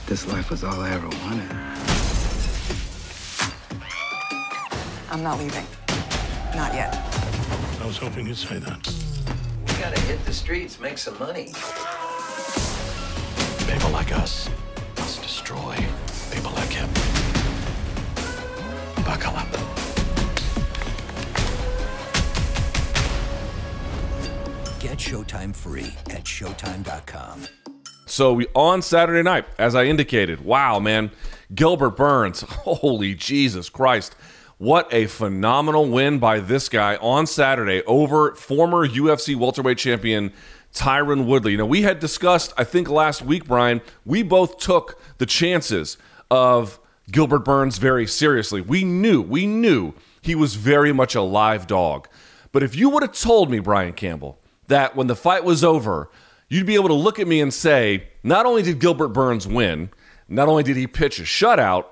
This life was all I ever wanted. I'm not leaving. Not yet. I was hoping you'd say that. We gotta hit the streets, make some money. People like us must destroy people like him. Buckle up. Get Showtime free at Showtime.com. So on Saturday night, as I indicated, wow, man, Gilbert Burns, holy Jesus Christ. What a phenomenal win by this guy on Saturday over former UFC welterweight champion Tyron Woodley. You know, we had discussed, I think last week, Brian, we both took the chances of Gilbert Burns very seriously. We knew he was very much a live dog. But if you would have told me, Brian Campbell, that when the fight was over, you'd be able to look at me and say, not only did Gilbert Burns win, not only did he pitch a shutout,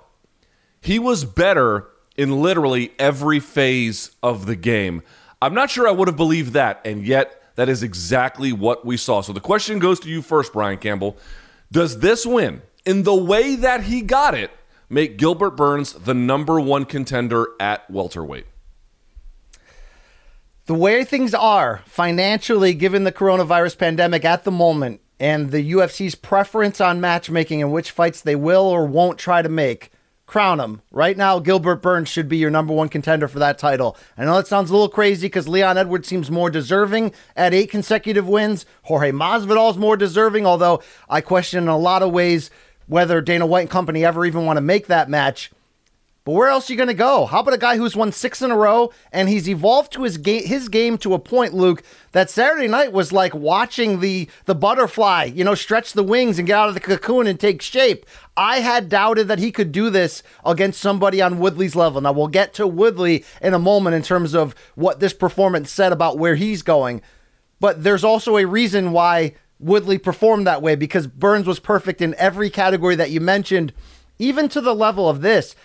he was better in literally every phase of the game. I'm not sure I would have believed that, and yet that is exactly what we saw. So the question goes to you first, Brian Campbell. Does this win, in the way that he got it, make Gilbert Burns the number one contender at welterweight? The way things are financially, given the coronavirus pandemic at the moment, and the UFC's preference on matchmaking and which fights they will or won't try to make, crown him. Right now, Gilbert Burns should be your number one contender for that title. I know that sounds a little crazy because Leon Edwards seems more deserving at 8 consecutive wins. Jorge Masvidal is more deserving, although I question in a lot of ways whether Dana White and company ever even want to make that match. But where else are you going to go? How about a guy who's won 6 in a row, and he's evolved to his game to a point, Luke, that Saturday night was like watching the butterfly, stretch the wings and get out of the cocoon and take shape. I had doubted that he could do this against somebody on Woodley's level. Now, we'll get to Woodley in a moment in terms of what this performance said about where he's going. But there's also a reason why Woodley performed that way, because Burns was perfect in every category that you mentioned, even to the level of this.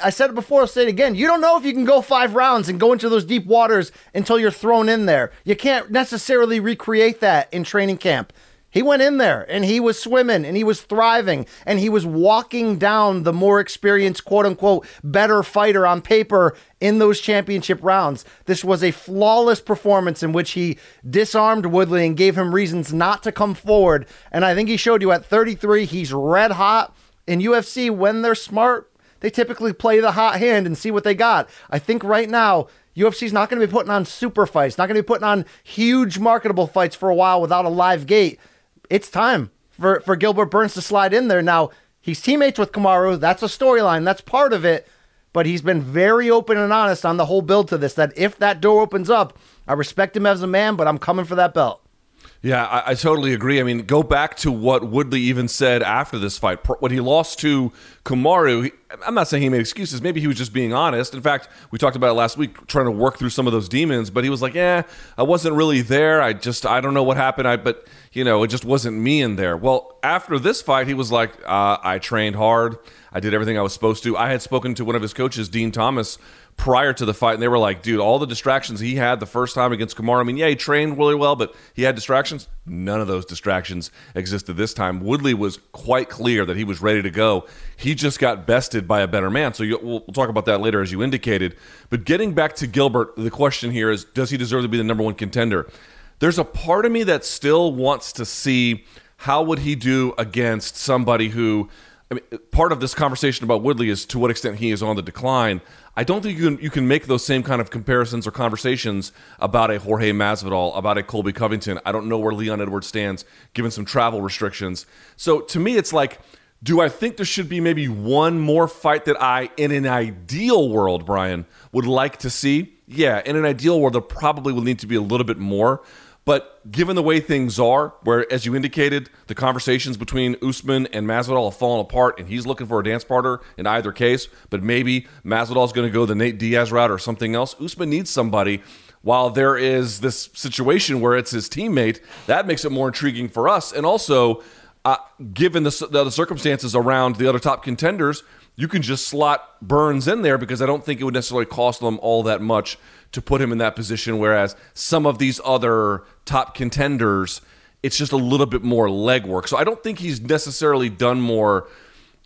I said it before, I'll say it again. You don't know if you can go 5 rounds and go into those deep waters until you're thrown in there. You can't necessarily recreate that in training camp. He went in there and he was swimming and he was thriving and he was walking down the more experienced, quote unquote, better fighter on paper in those championship rounds. This was a flawless performance in which he disarmed Woodley and gave him reasons not to come forward. And I think he showed you at 33, he's red hot. In UFC, when they're smart, they typically play the hot hand and see what they got. I think right now, UFC's not going to be putting on super fights, not going to be putting on huge marketable fights for a while without a live gate. It's time for Gilbert Burns to slide in there. Now, he's teammates with Kamaru. That's a storyline. That's part of it. But he's been very open and honest on the whole build to this, that if that door opens up, I respect him as a man, but I'm coming for that belt. Yeah, I totally agree. I mean, go back to what Woodley even said after this fight. When he lost to Kamaru, I'm not saying he made excuses. Maybe he was just being honest. In fact, we talked about it last week, trying to work through some of those demons. But he was like, I wasn't really there. I don't know what happened. But it just wasn't me in there. Well, after this fight, he was like, I trained hard. I did everything I was supposed to. I had spoken to one of his coaches, Dean Thomas, prior to the fight, and they were like, dude, all the distractions he had the first time against Kamaru, I mean, yeah, he trained really well, but he had distractions. None of those distractions existed this time. Woodley was quite clear that he was ready to go. He just got bested by a better man. So we'll talk about that later, as you indicated. But getting back to Gilbert, the question here is, does he deserve to be the number one contender? There's a part of me that still wants to see how would he do against somebody who, I mean, part of this conversation about Woodley is to what extent he is on the decline. I don't think you can make those same kind of comparisons or conversations about a Jorge Masvidal, about a Colby Covington. I don't know where Leon Edwards stands, given some travel restrictions. So to me, it's like, do I think there should be maybe one more fight that I, in an ideal world, Brian, would like to see? Yeah, in an ideal world, there probably will need to be a little bit more. But given the way things are, where, as you indicated, the conversations between Usman and Masvidal have fallen apart, and he's looking for a dance partner in either case, but maybe Masvidal's going to go the Nate Diaz route or something else. Usman needs somebody. While there is this situation where it's his teammate, that makes it more intriguing for us. And also, given the other circumstances around the other top contenders, you can just slot Burns in there because I don't think it would necessarily cost them all that much to put him in that position, whereas some of these other top contenders, It's just a little bit more legwork. So I don't think he's necessarily done more,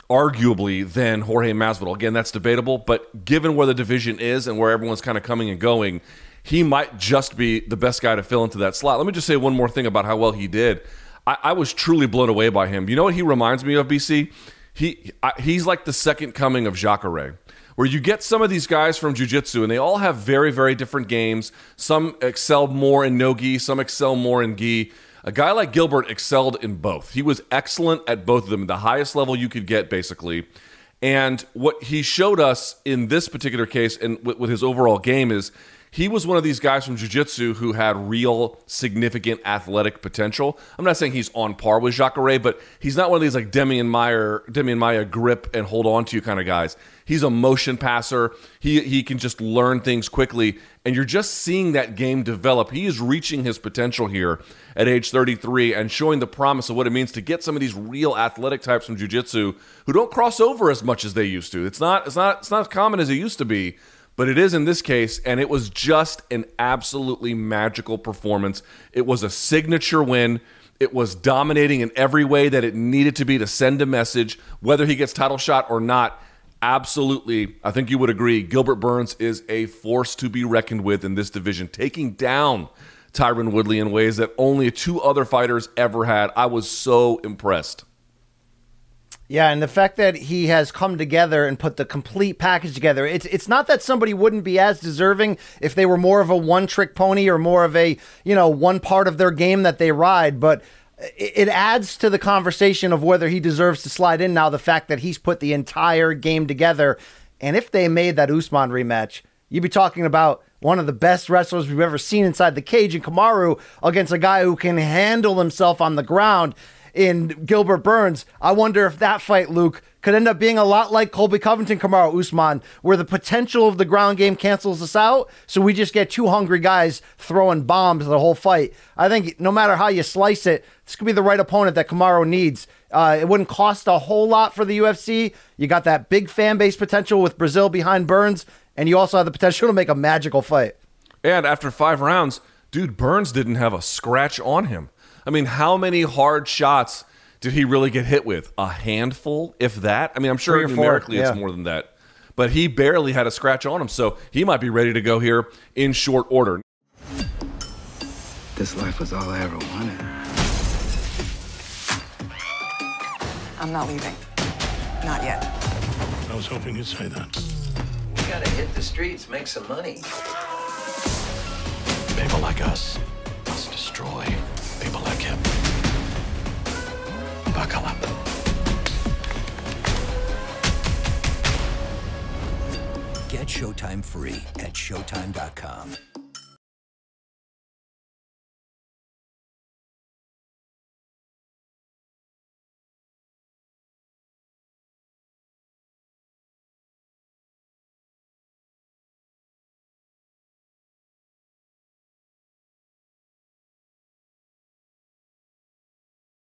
arguably, than Jorge Masvidal. Again, that's debatable, but given where the division is and where everyone's kind of coming and going, he might just be the best guy to fill into that slot. Let me just say one more thing about how well he did. I was truly blown away by him. You know what he reminds me of, BC? He's like the second coming of Jacare, where you get some of these guys from jiu-jitsu, and they all have very, very different games. Some excel more in no-gi, some excel more in gi. A guy like Gilbert excelled in both. He was excellent at both of them, the highest level you could get, basically. And what he showed us in this particular case and with his overall game is he was one of these guys from jiu-jitsu who had real significant athletic potential. I'm not saying he's on par with Jacare, but he's not one of these like Demian Maia grip and hold on to you kind of guys. He's a motion passer. He can just learn things quickly, and you're just seeing that game develop. He is reaching his potential here at age 33 and showing the promise of what it means to get some of these real athletic types from jiu-jitsu who don't cross over as much as they used to. It's not as common as it used to be. But it is in this case, and it was just an absolutely magical performance. It was a signature win. It was dominating in every way that it needed to be to send a message, whether he gets title shot or not. Absolutely, I think you would agree, Gilbert Burns is a force to be reckoned with in this division, taking down Tyron Woodley in ways that only 2 other fighters ever had. I was so impressed. Yeah, and the fact that he has come together and put the complete package together, it's not that somebody wouldn't be as deserving if they were more of a one-trick pony or more of a, one part of their game that they ride, but it adds to the conversation of whether he deserves to slide in now, the fact that he's put the entire game together. And if they made that Usman rematch, you'd be talking about one of the best wrestlers we've ever seen inside the cage in Kamaru against a guy who can handle himself on the ground in Gilbert Burns. I wonder if that fight, Luke, could end up being a lot like Colby Covington, Kamaru Usman, where the potential of the ground game cancels us out, so we just get 2 hungry guys throwing bombs the whole fight. I think no matter how you slice it, this could be the right opponent that Kamaru needs. It wouldn't cost a whole lot for the UFC. You got that big fan base potential with Brazil behind Burns, and you also have the potential to make a magical fight. And after 5 rounds, dude, Burns didn't have a scratch on him. I mean, how many hard shots did he really get hit with? A handful, if that? I mean, I'm sure numerically it's more than that. But he barely had a scratch on him, so he might be ready to go here in short order. This life was all I ever wanted. I'm not leaving. Not yet. I was hoping you'd say that. We gotta hit the streets, make some money. People like us must destroy people like him. Buckle up. Get Showtime free at Showtime.com.